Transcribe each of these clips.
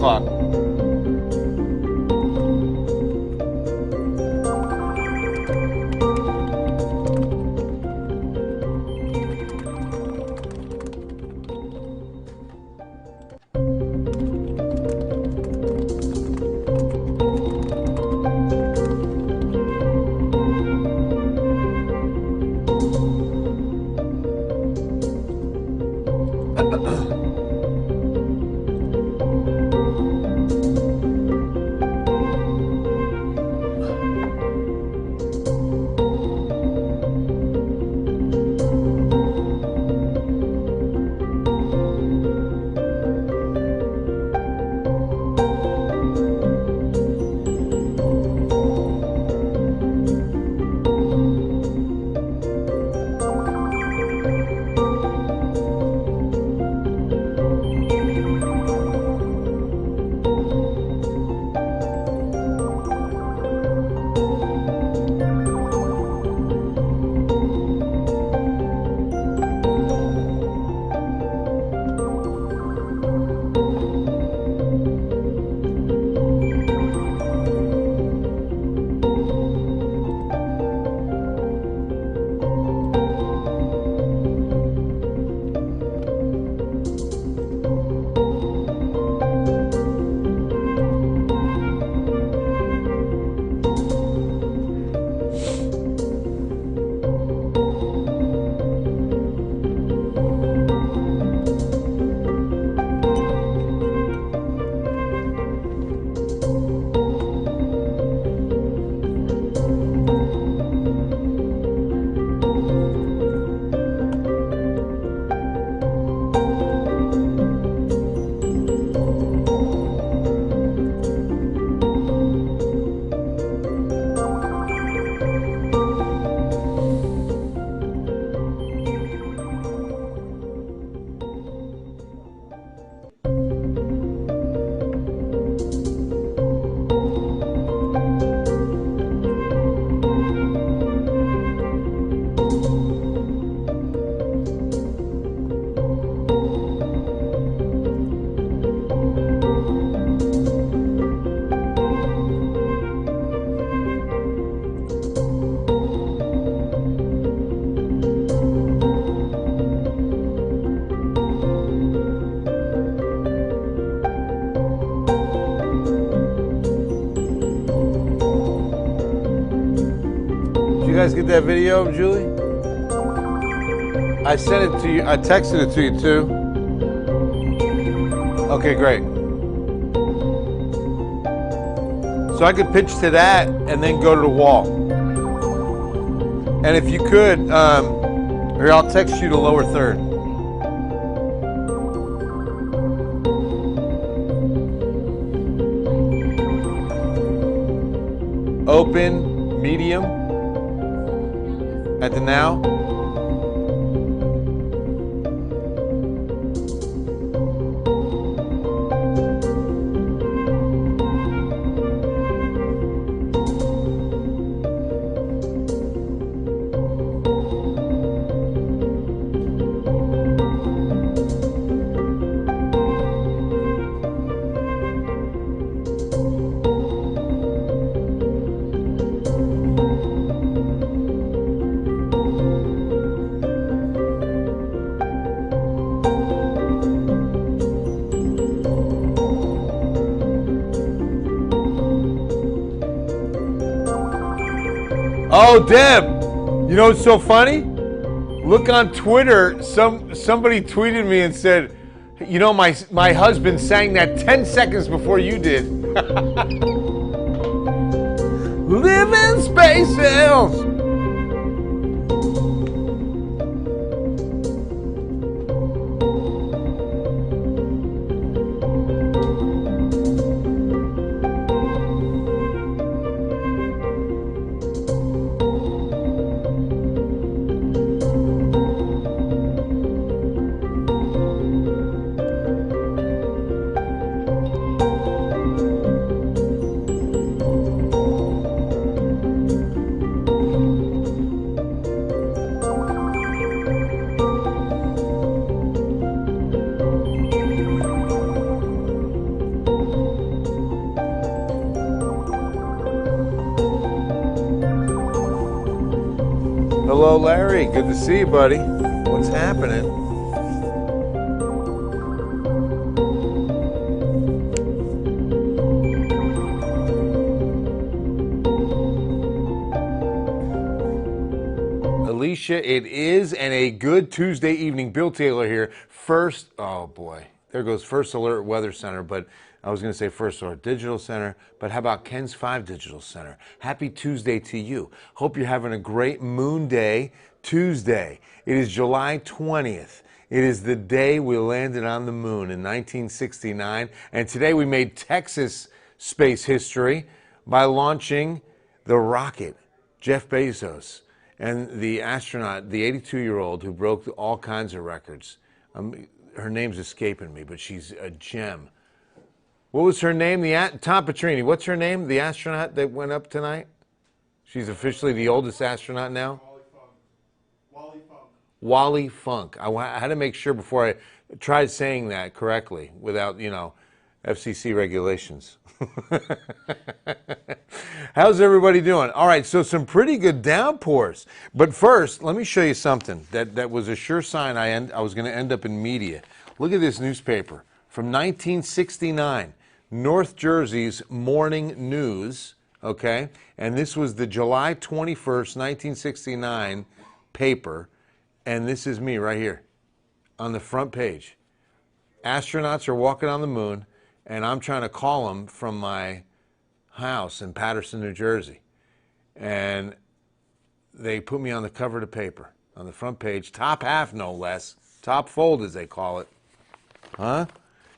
o'clock. You guys get that video, Julie? I sent it to you. I texted it to you too. Okay, great. So I could pitch to that and then go to the wall. And if you could, here, I'll text you the lower third. Open, medium, at the now. Oh, Deb, you know what's so funny? Look on Twitter, somebody tweeted me and said, you know, my husband sang that 10 seconds before you did. Live in space hills. Hello, Larry. Good to see you, buddy. What's happening? Alicia, it is, and a good Tuesday evening. Bill Taylor here. First, oh boy, there goes First Alert Weather Center, but I was going to say First Alert Digital Center, but how about Ken's 5 Digital Center? Happy Tuesday to you. Hope you're having a great Moon Day Tuesday. It is July 20th. It is the day we landed on the moon in 1969, and today we made Texas space history by launching the rocket. Jeff Bezos and the astronaut, the 82-year-old who broke all kinds of records. Her name's escaping me, but she's a gem. What was her name? Tom Petrini. What's her name? The astronaut that went up tonight? She's officially the oldest astronaut now? Wally Funk. Wally Funk. I had to make sure before I tried saying that correctly without, FCC regulations. How's everybody doing? All right, so some pretty good downpours. But first, let me show you something that was a sure sign I was going to end up in media. Look at this newspaper from 1969, North Jersey's Morning News, okay? And this was the July 21st, 1969 paper, and this is me right here on the front page. Astronauts are walking on the moon, and I'm trying to call them from my house in Paterson, New Jersey. And they put me on the cover of the paper, on the front page, top half no less, top fold as they call it. Huh?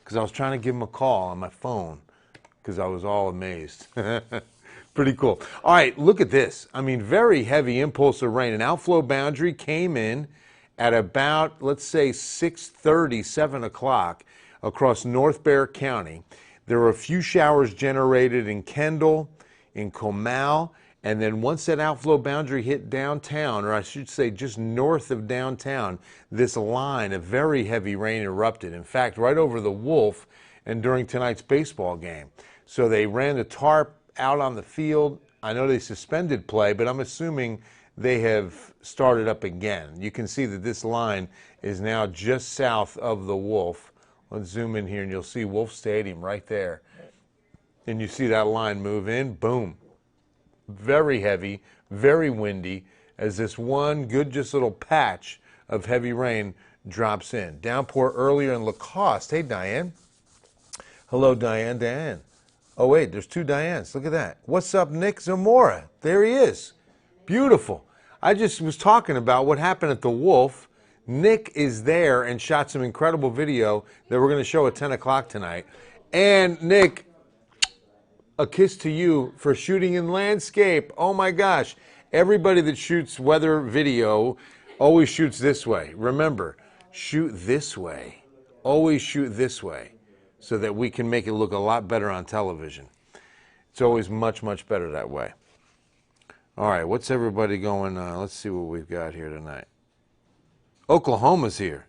Because I was trying to give them a call on my phone because I was all amazed. Pretty cool. All right, look at this. I mean, very heavy impulse of rain. An outflow boundary came in at about, let's say, 6:30, 7 o'clock across North Bexar County. There were a few showers generated in Kendall, in Comal, and then once that outflow boundary hit downtown, or I should say just north of downtown, this line of very heavy rain erupted. In fact, right over the Wolf and during tonight's baseball game. So they ran the tarp out on the field. I know they suspended play, but I'm assuming they have started up again. You can see that this line is now just south of the Wolf. Let's zoom in here and you'll see Wolf Stadium right there. And you see that line move in, boom. Very heavy, very windy as this one good just little patch of heavy rain drops in. Downpour earlier in Lacoste. Hey, Diane. Hello, Diane. Diane. Oh, wait, there's two Dianes. Look at that. What's up, Nick Zamora? There he is. Beautiful. I just was talking about what happened at the Wolf. Nick is there and shot some incredible video that we're going to show at 10 o'clock tonight. And Nick, a kiss to you for shooting in landscape. Oh my gosh. Everybody that shoots weather video always shoots this way. Remember, shoot this way. Always shoot this way so that we can make it look a lot better on television. It's always much, much better that way. All right, what's everybody going on? Let's see what we've got here tonight. Oklahoma's here.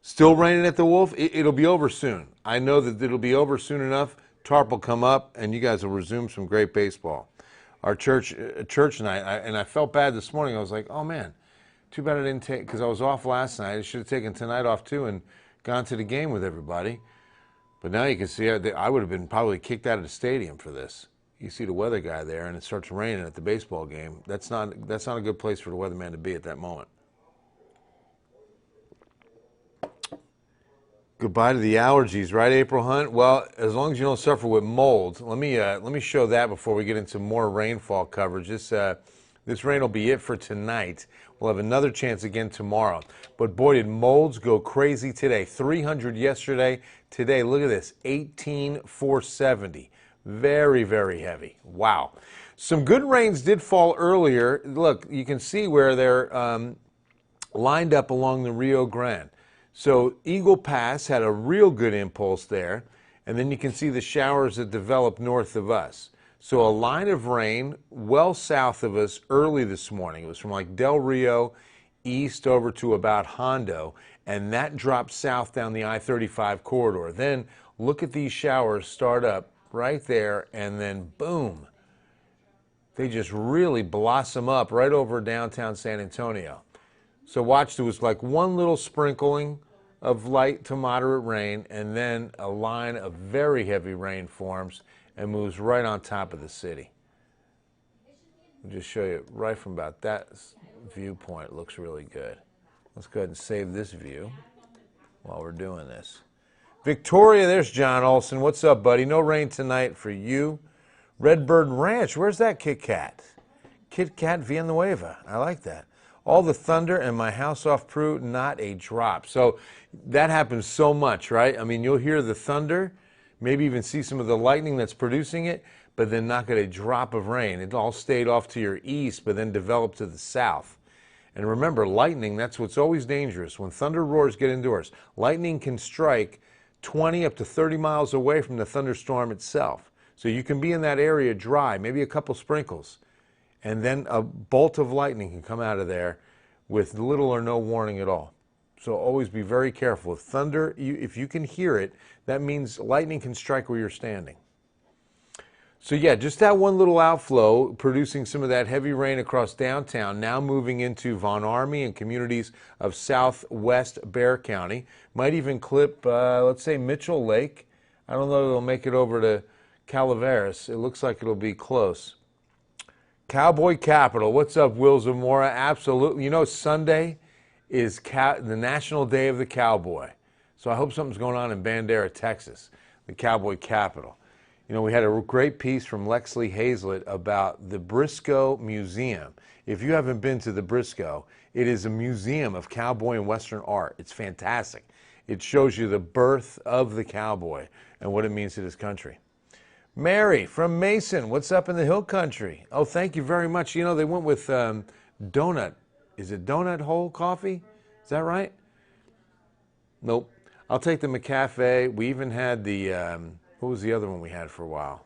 Still raining at the Wolf? It'll be over soon. I know that it'll be over soon enough. Tarp will come up, and you guys will resume some great baseball. Our church night, and I felt bad this morning. I was like, oh, man, too bad I didn't take, because I was off last night. I should have taken tonight off, too, and gone to the game with everybody. But now you can see I would have been probably kicked out of the stadium for this. You see the weather guy there, and it starts raining at the baseball game. That's not a good place for the weatherman to be at that moment. Goodbye to the allergies, right, April Hunt? Well, as long as you don't suffer with mold. Let me show that before we get into more rainfall coverage. This rain will be it for tonight. We'll have another chance again tomorrow. But boy, did molds go crazy today. 300 yesterday. Today, look at this, 18,470. Very, very heavy. Wow. Some good rains did fall earlier. Look, you can see where they're lined up along the Rio Grande. So Eagle Pass had a real good impulse there, and then you can see the showers that developed north of us. So a line of rain well south of us early this morning. It was from like Del Rio east over to about Hondo, and that dropped south down the I-35 corridor. Then look at these showers start up right there, and then boom. they just really blossom up right over downtown San Antonio. So watch, there was like one little sprinkling of light to moderate rain, and then a line of very heavy rain forms and moves right on top of the city. I'll just show you right from about that viewpoint. It looks really good. Let's go ahead and save this view while we're doing this. Victoria, there's John Olson. What's up, buddy? No rain tonight for you. Redbird Ranch, where's that Kit Kat? Kit Kat Villanueva. I like that. All the thunder and my house off Peru, not a drop. So that happens so much, right? I mean, you'll hear the thunder, maybe even see some of the lightning that's producing it, but then not get a drop of rain. It all stayed off to your east, but then developed to the south. And remember, lightning, that's what's always dangerous. When thunder roars get indoors, lightning can strike 20 up to 30 miles away from the thunderstorm itself. So you can be in that area dry, maybe a couple sprinkles, and then a bolt of lightning can come out of there with little or no warning at all. So always be very careful. If thunder, if you can hear it, that means lightning can strike where you're standing. So yeah, just that one little outflow producing some of that heavy rain across downtown, now moving into Von Army and communities of southwest Bexar County. Might even clip, let's say, Mitchell Lake. I don't know if it'll make it over to Calaveras. It looks like it'll be close. Cowboy Capital. What's up, Will Zamora? Absolutely. You know, Sunday is the National Day of the Cowboy. So I hope something's going on in Bandera, Texas, the Cowboy Capital. You know, we had a great piece from Lexley Hazlett about the Briscoe Museum. If you haven't been to the Briscoe, it is a museum of cowboy and Western art. It's fantastic. It shows you the birth of the cowboy and what it means to this country. Mary from Mason, what's up in the Hill Country? Oh, thank you very much. You know, they went with donut. Is it donut hole coffee? Is that right? Nope. I'll take the McCafe. We even had the, what was the other one we had for a while?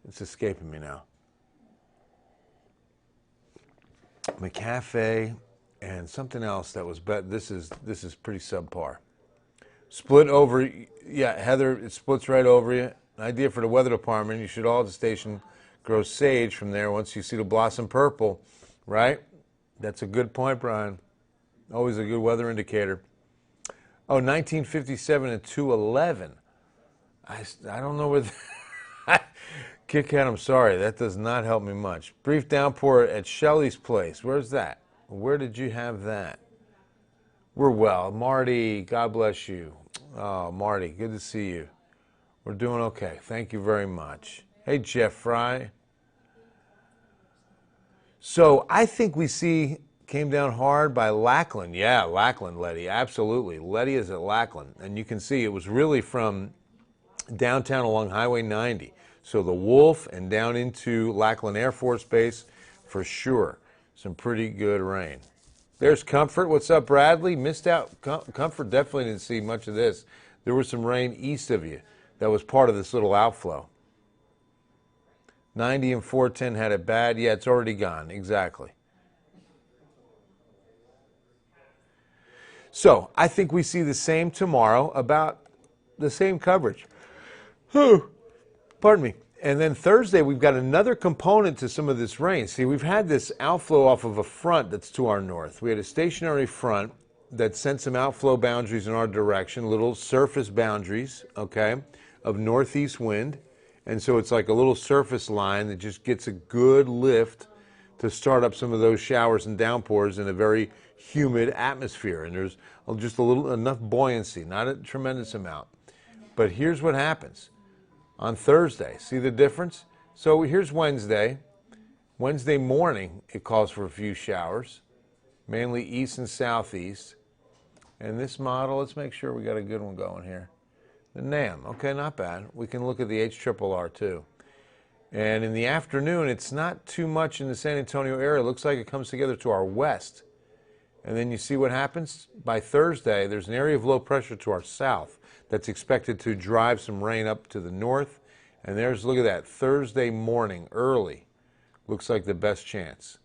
It's escaping me now. McCafe and something else that was better. This is pretty subpar. Split over, yeah, Heather, it splits right over you. An idea for the weather department, you should all at the station grow sage from there once you see the blossom purple, right? That's a good point, Brian. Always a good weather indicator. Oh, 1957 and 211. I don't know where... Kit Kat, I'm sorry. That does not help me much. Brief downpour at Shelley's place. Where's that? Where did you have that? We're well. Marty, God bless you. Oh, Marty, good to see you. We're doing okay. Thank you very much. Hey, Jeff Fry. So I think we see came down hard by Lackland. Yeah, Lackland, Letty. Absolutely. Letty is at Lackland. And you can see it was really from downtown along Highway 90. So the Wolf and down into Lackland Air Force Base for sure. Some pretty good rain. There's Comfort. What's up, Bradley? Missed out. Comfort definitely didn't see much of this. There was some rain east of you that was part of this little outflow. 90 and 410 had it bad. Yeah, it's already gone. Exactly. So I think we see the same tomorrow, about the same coverage. Pardon me. And then Thursday, we've got another component to some of this rain. See, we've had this outflow off of a front that's to our north. We had a stationary front that sent some outflow boundaries in our direction, little surface boundaries, okay, of northeast wind. And so it's like a little surface line that just gets a good lift to start up some of those showers and downpours in a very humid atmosphere. And there's just enough buoyancy, not a tremendous amount. But here's what happens on Thursday. See the difference? So here's Wednesday. Wednesday morning, it calls for a few showers, mainly east and southeast. And this model, let's make sure we got a good one going here. The NAM, okay, not bad. We can look at the HRRR too. And in the afternoon, it's not too much in the San Antonio area. It looks like it comes together to our west. And then you see what happens? By Thursday, there's an area of low pressure to our south that's expected to drive some rain up to the north. And there's, look at that, Thursday morning, early, looks like the best chance.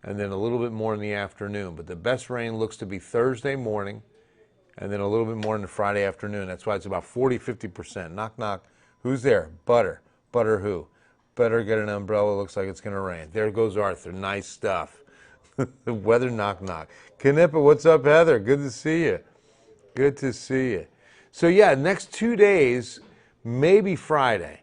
And then a little bit more in the afternoon. But the best rain looks to be Thursday morning, and then a little bit more in the Friday afternoon. That's why it's about 40, 50%. Knock, knock. Who's there? Butter. Butter who? Better get an umbrella. Looks like it's going to rain. There goes Arthur. Nice stuff. The weather knock knock. Knippa, what's up, Heather? Good to see you. Good to see you. So yeah, next 2 days, maybe Friday,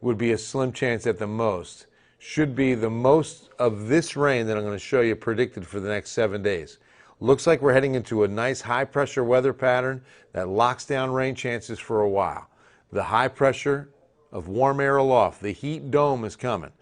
would be a slim chance at the most. Should be the most of this rain that I'm going to show you predicted for the next 7 days. Looks like we're heading into a nice high pressure weather pattern that locks down rain chances for a while. The high pressure of warm air aloft, the heat dome is coming.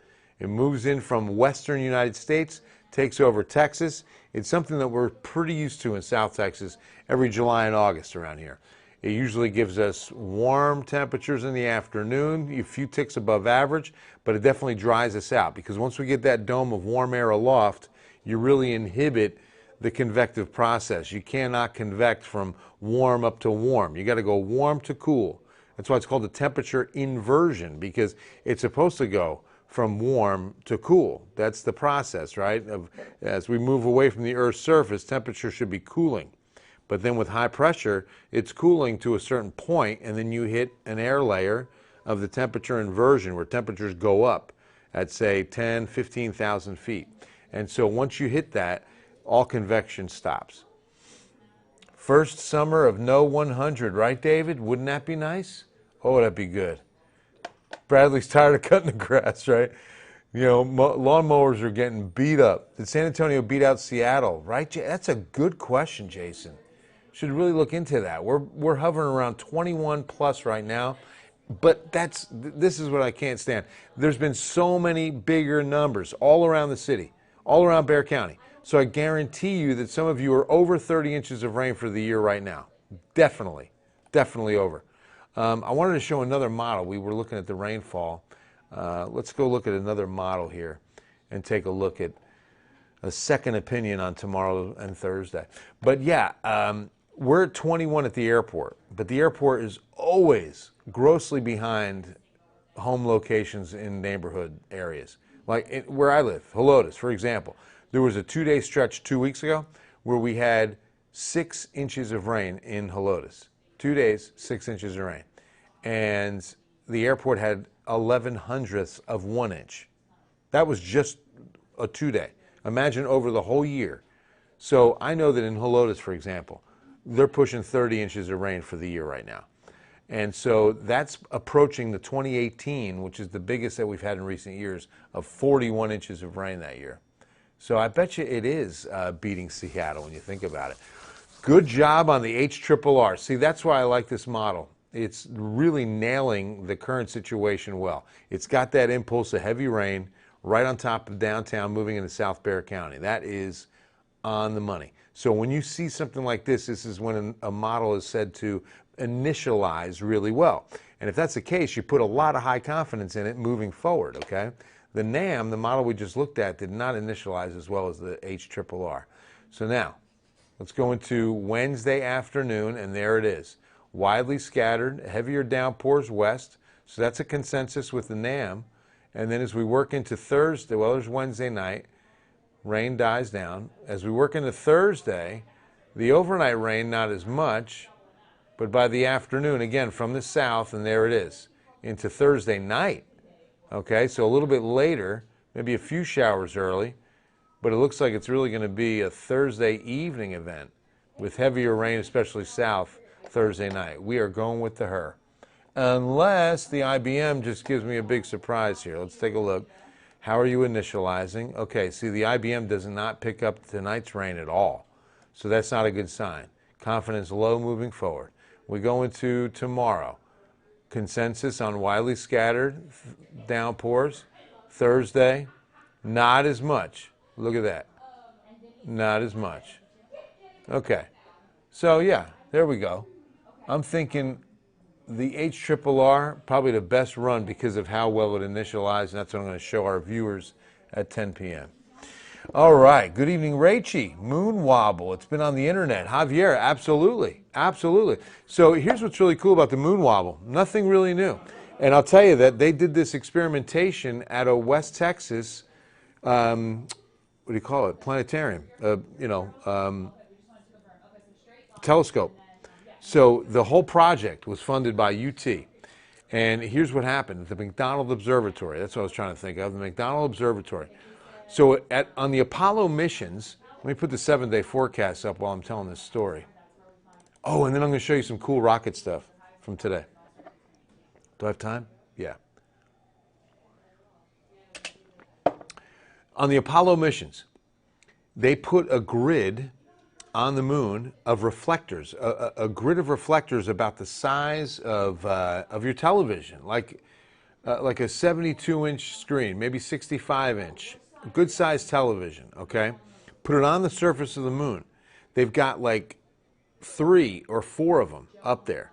It moves in from western United States, takes over Texas. It's something that we're pretty used to in South Texas every July and August around here. It usually gives us warm temperatures in the afternoon, a few ticks above average, but it definitely dries us out because once we get that dome of warm air aloft, you really inhibit the convective process. You cannot convect from warm up to warm. You got to go warm to cool. That's why it's called a temperature inversion, because it's supposed to go from warm to cool. That's the process, right? As we move away from the Earth's surface, temperature should be cooling. But then with high pressure, it's cooling to a certain point, and then you hit an air layer of the temperature inversion where temperatures go up at, say, 10, 15,000 feet. And so once you hit that, all convection stops. First summer of no 100, right, David? Wouldn't that be nice? Oh, that'd be good. Bradley's tired of cutting the grass, right? You know, lawnmowers are getting beat up. Did San Antonio beat out Seattle, right? That's a good question, Jason. Should really look into that. We're hovering around 21 plus right now, but this is what I can't stand. There's been so many bigger numbers all around the city, all around Bexar County. So I guarantee you that some of you are over 30 inches of rain for the year right now. Definitely over. I wanted to show another model. We were looking at the rainfall. Let's go look at another model here and take a look at a second opinion on tomorrow and Thursday. But yeah, we're at 21 at the airport, but the airport is always grossly behind home locations in neighborhood areas. Like where I live, Helotes, for example. There was a 2-day stretch 2 weeks ago where we had 6 inches of rain in Helotes. 2 days, 6 inches of rain. And the airport had 11/100ths of 1 inch. That was just a 2-day. Imagine over the whole year. So I know that in Helotes, for example, they're pushing 30 inches of rain for the year right now. And so that's approaching the 2018, which is the biggest that we've had in recent years, of 41 inches of rain that year. So I bet you it is beating Seattle when you think about it. Good job on the HRRR. See, that's why I like this model. It's really nailing the current situation well. It's got that impulse of heavy rain right on top of downtown moving into South Bexar County. That is on the money. So when you see something like this is when a model is said to initialize really well. And if that's the case, you put a lot of high confidence in it moving forward, okay? The NAM, the model we just looked at, did not initialize as well as the HRRR. So now, let's go into Wednesday afternoon, and there it is. Widely scattered, heavier downpours west. So that's a consensus with the NAM. And then as we work into Thursday, well, there's Wednesday night, rain dies down. As we work into Thursday, the overnight rain, not as much, but by the afternoon, again, from the south, and there it is, into Thursday night. Okay, so a little bit later, maybe a few showers early, but it looks like it's really going to be a Thursday evening event with heavier rain, especially south, Thursday night. We are going with the her. Unless the IBM just gives me a big surprise here. Let's take a look. How are you initializing? Okay, see, the IBM does not pick up tonight's rain at all. So that's not a good sign. Confidence low moving forward. We go into tomorrow. Consensus on widely scattered downpours. Thursday, not as much. Look at that. Not as much. Okay. So yeah, there we go. I'm thinking the HRRR, probably the best run because of how well it initialized, and that's what I'm going to show our viewers at 10 p.m. All right. Good evening, Rachie. Moon wobble. It's been on the internet. Javier, absolutely. Absolutely. So here's what's really cool about the moon wobble. Nothing really new. And I'll tell you that they did this experimentation at a West Texas, what do you call it, planetarium, telescope. So the whole project was funded by UT. And here's what happened. The McDonald Observatory, that's what I was trying to think of, the McDonald Observatory. So on the Apollo missions, let me put the 7-day forecast up while I'm telling this story. Oh, and then I'm going to show you some cool rocket stuff from today. Do I have time? Yeah. On the Apollo missions, they put a grid on the moon of reflectors, a grid of reflectors about the size of your television, like a 72-inch screen, maybe 65-inch, good-sized television, okay? Put it on the surface of the moon. They've got like 3 or 4 of them up there,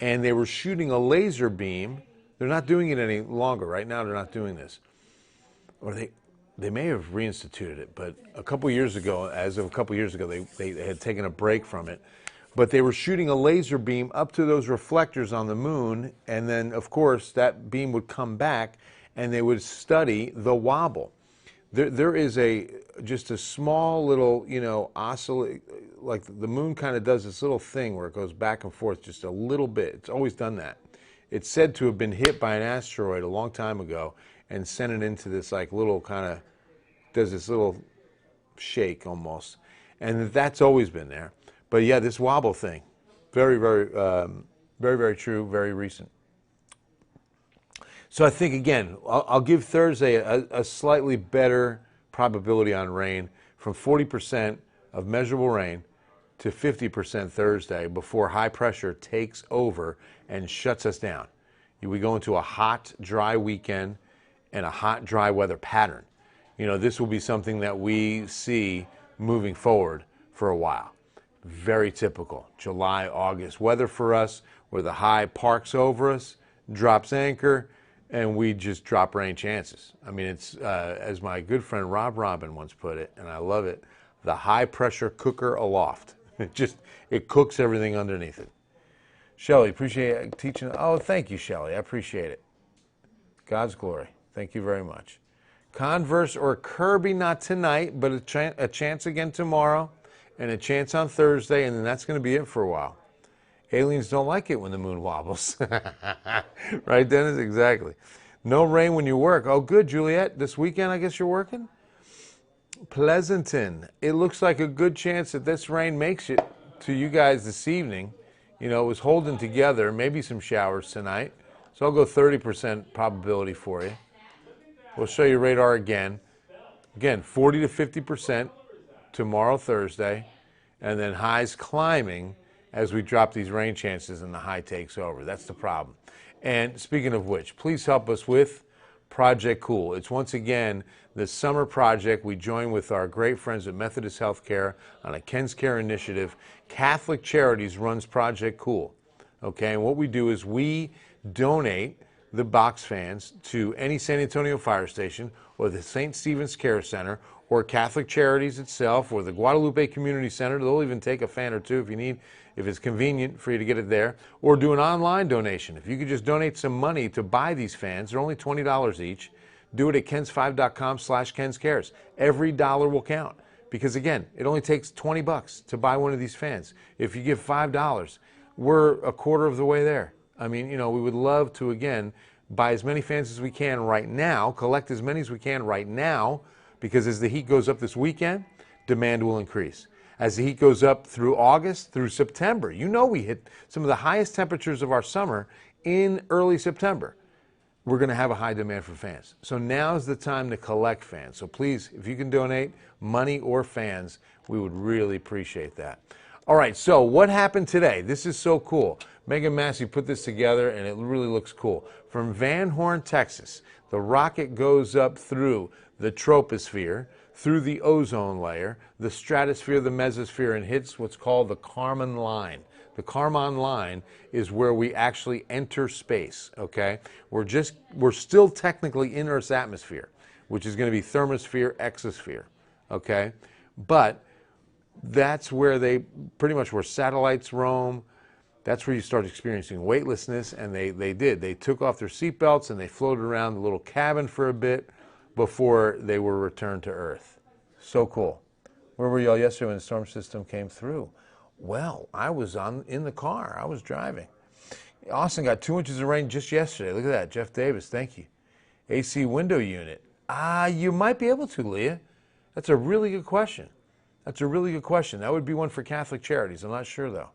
and they were shooting a laser beam. They're not doing it any longer. Right now, they're not doing this. Or they may have reinstituted it, but a couple years ago, they had taken a break from it. But they were shooting a laser beam up to those reflectors on the moon, and then, of course, that beam would come back, and they would study the wobble. There is just a small little, oscillate, like the moon kind of does this little thing where it goes back and forth just a little bit. It's always done that. It's said to have been hit by an asteroid a long time ago and sent it into this like little kind of, does this little shake almost. And that's always been there. But yeah, this wobble thing, very, very, very, very true, very recent. So I think, again, I'll give Thursday a slightly better probability on rain, from 40% of measurable rain to 50% Thursday before high pressure takes over and shuts us down. We go into a hot, dry weekend and a hot, dry weather pattern. This will be something that we see moving forward for a while. Very typical July, August weather for us, where the high parks over us, drops anchor, and we just drop rain chances. I mean, it's, as my good friend Rob Robin once put it, and I love it, the high pressure cooker aloft. It cooks everything underneath it. Shelly, appreciate teaching. Oh, thank you, Shelly. I appreciate it. God's glory. Thank you very much. Converse or Kirby, not tonight, but a chance again tomorrow and a chance on Thursday, and then that's going to be it for a while. Aliens don't like it when the moon wobbles. Right, Dennis? Exactly. No rain when you work. Oh, good, Juliet. This weekend, I guess you're working? Pleasanton. It looks like a good chance that this rain makes it to you guys this evening. It was holding together, maybe some showers tonight. So I'll go 30% probability for you. We'll show you radar again. Again, 40 to 50% tomorrow, Thursday, and then highs climbing as we drop these rain chances and the high takes over. That's the problem. And speaking of which, please help us with Project Cool. It's once again the summer project. We join with our great friends at Methodist Healthcare on a Ken's Care initiative. Catholic Charities runs Project Cool. Okay, and what we do is we donate the box fans to any San Antonio fire station or the St. Stephen's Care Center or Catholic Charities itself or the Guadalupe Community Center. They'll even take a fan or two if you need, if it's convenient for you to get it there, or do an online donation. If you could just donate some money to buy these fans, they're only $20 each. Do it at kens5.com/KensCares. Every dollar will count because, again, it only takes $20 to buy one of these fans. If you give $5, we're a quarter of the way there. I mean, we would love to, again, buy as many fans as we can right now, collect as many as we can right now, because as the heat goes up this weekend, demand will increase. As the heat goes up through August, through September, we hit some of the highest temperatures of our summer in early September. We're going to have a high demand for fans. So now's the time to collect fans. So please, if you can donate money or fans, we would really appreciate that. All right, so what happened today? This is so cool. Megan Massey put this together, and it really looks cool. From Van Horn, Texas, the rocket goes up through the troposphere, through the ozone layer, the stratosphere, the mesosphere, and hits what's called the Kármán line. The Kármán line is where we actually enter space, okay? We're still technically in Earth's atmosphere, which is going to be thermosphere, exosphere, okay? But that's where pretty much where satellites roam. That's where you start experiencing weightlessness, and they did. They took off their seatbelts and they floated around the little cabin for a bit before they were returned to Earth. So cool. Where were y'all yesterday when the storm system came through? Well, I was in the car. I was driving. Austin got 2 inches of rain just yesterday. Look at that. Jeff Davis, thank you. AC window unit. You might be able to, Leah. That's a really good question. That's a really good question. That would be one for Catholic Charities. I'm not sure, though.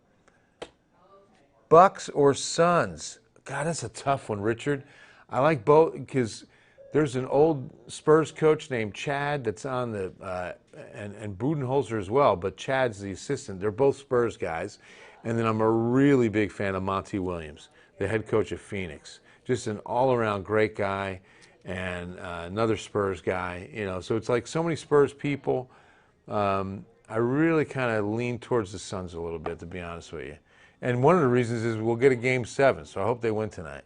Bucks or Suns? God, that's a tough one, Richard. I like both because there's an old Spurs coach named Chad that's on the, and Budenholzer as well, but Chad's the assistant. They're both Spurs guys. And then I'm a really big fan of Monty Williams, the head coach of Phoenix. Just an all-around great guy and another Spurs guy. You know, so it's like so many Spurs people. I really kind of lean towards the Suns a little bit, to be honest with you. And one of the reasons is we'll get a Game 7, so I hope they win tonight.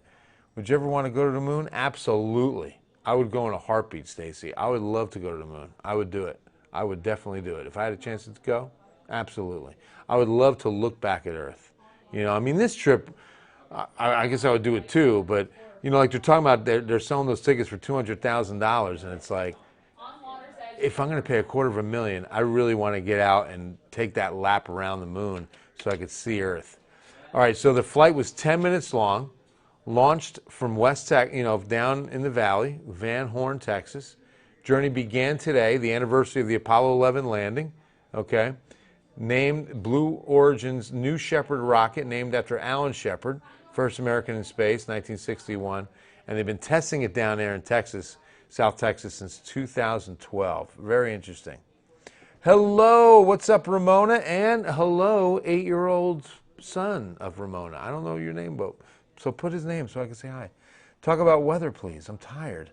Would you ever want to go to the moon? Absolutely. I would go in a heartbeat, Stacy. I would love to go to the moon. I would do it. I would definitely do it. If I had a chance to go, absolutely. I would love to look back at Earth. You know, I mean, this trip, I guess I would do it too, but, you know, like they're talking about, they're selling those tickets for $200,000, and it's like, if I'm going to pay $250,000, I really want to get out and take that lap around the moon so I could see Earth. All right, so the flight was 10 minutes long, launched from West Texas, you know, down in the valley, Van Horn, Texas. Journey began today, the anniversary of the Apollo 11 landing, okay? Named Blue Origin's New Shepard rocket, named after Alan Shepard, first American in space, 1961. And they've been testing it down there in Texas, South Texas, since 2012. Very interesting. Hello, what's up, Ramona? And hello, 8-year-old son of Ramona. I don't know your name, but so put his name so I can say hi. Talk about weather, please. I'm tired.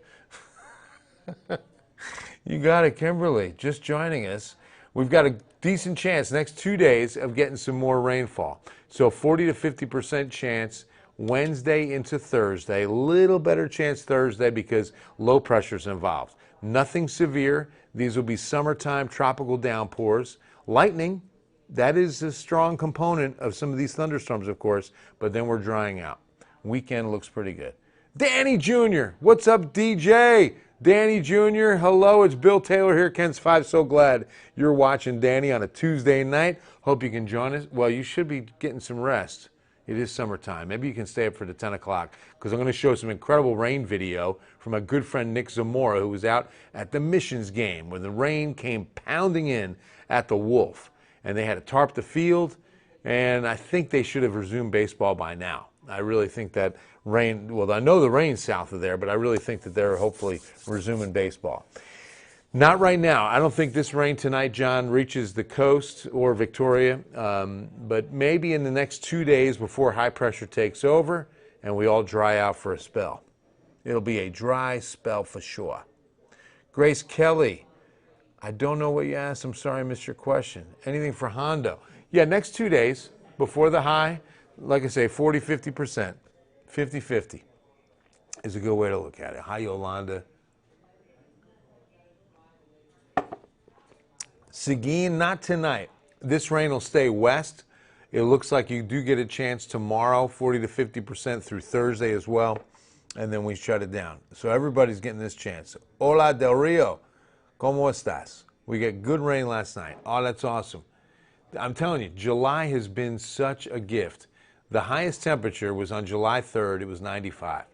You got it, Kimberly. Just joining us. We've got a decent chance next 2 days of getting some more rainfall. So 40 to 50% chance Wednesday into Thursday. Little better chance Thursday because low pressure's involved. Nothing severe. These will be summertime tropical downpours. Lightning, that is a strong component of some of these thunderstorms, of course, but then we're drying out. Weekend looks pretty good. Danny Jr., what's up, DJ? Danny Jr., hello, it's Bill Taylor here, Ken's 5. So glad you're watching, Danny, on a Tuesday night. Hope you can join us. Well, you should be getting some rest. It is summertime. Maybe you can stay up for the 10 o'clock because I'm going to show some incredible rain video from my good friend Nick Zamora, who was out at the Missions game when the rain came pounding in at the Wolf. And they had to tarp the field, and I think they should have resumed baseball by now. I really think that rain, well, I know the rain's south of there, but I really think that they're hopefully resuming baseball. Not right now. I don't think this rain tonight, John, reaches the coast or Victoria, but maybe in the next 2 days before high pressure takes over and we all dry out for a spell. It'll be a dry spell for sure. Grace Kelly, I don't know what you asked. I'm sorry I missed your question. Anything for Hondo? Yeah, next 2 days before the high, like I say, 40, 50%, 50-50 is a good way to look at it. Hi, Yolanda. Seguin, not tonight. This rain will stay west. It looks like you do get a chance tomorrow, 40 to 50% through Thursday as well, and then we shut it down. So everybody's getting this chance. Hola, Del Rio. ¿Cómo estás? We get good rain last night. Oh, that's awesome. I'm telling you, July has been such a gift. The highest temperature was on July 3rd. It was 95.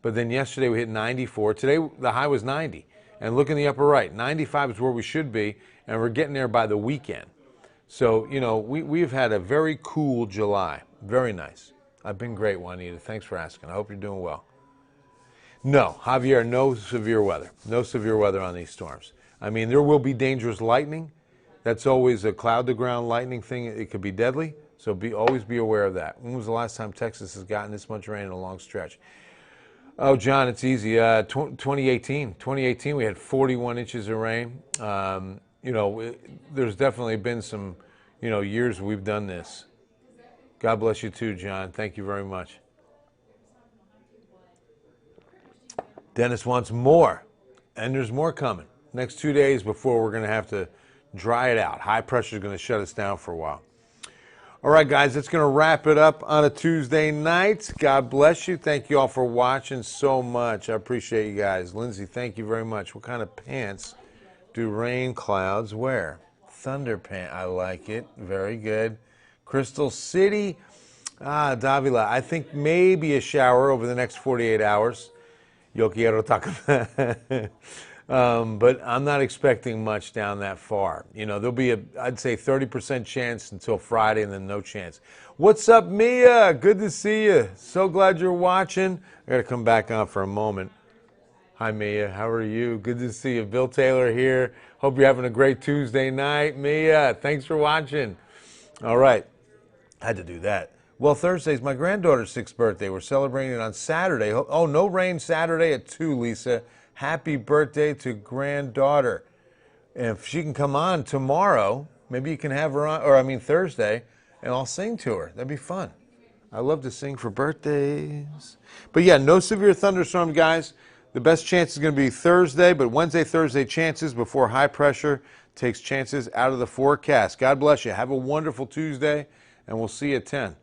But then yesterday we hit 94. Today the high was 90. And look in the upper right, 95 is where we should be, and we're getting there by the weekend. So, you know, we've had a very cool July. Very nice. I've been great, Juanita. Thanks for asking. I hope you're doing well. No, Javier, no severe weather. No severe weather on these storms. I mean, there will be dangerous lightning. That's always a cloud-to-ground lightning thing. It could be deadly, so always be aware of that. When was the last time Texas has gotten this much rain in a long stretch? Oh, John, it's easy. 2018. 2018, we had 41 inches of rain. You know, there's definitely been some, you know, years we've done this. God bless you too, John. Thank you very much. Dennis wants more, and there's more coming. Next 2 days before we're going to have to dry it out. High pressure is going to shut us down for a while. All right, guys, that's going to wrap it up on a Tuesday night. God bless you. Thank you all for watching so much. I appreciate you guys. Lindsay, thank you very much. What kind of pants do rain clouds wear? Thunder pants. I like it. Very good. Crystal City. Davila, I think maybe a shower over the next 48 hours. Yo quiero taco. But I'm not expecting much down that far. You know, there'll be I'd say 30% chance until Friday and then no chance. What's up, Mia? Good to see you. So glad you're watching. I got to come back on for a moment. Hi, Mia. How are you? Good to see you. Bill Taylor here. Hope you're having a great Tuesday night. Mia, thanks for watching. All right. Had to do that. Well, Thursday's my granddaughter's 6th birthday. We're celebrating it on Saturday. Oh, no rain Saturday at 2, Lisa. Happy birthday to granddaughter. And if she can come on tomorrow, maybe you can have her on, Thursday, and I'll sing to her. That'd be fun. I love to sing for birthdays. But yeah, no severe thunderstorm, guys. The best chance is going to be Thursday, but Wednesday, Thursday chances before high pressure takes chances out of the forecast. God bless you. Have a wonderful Tuesday, and we'll see you at 10.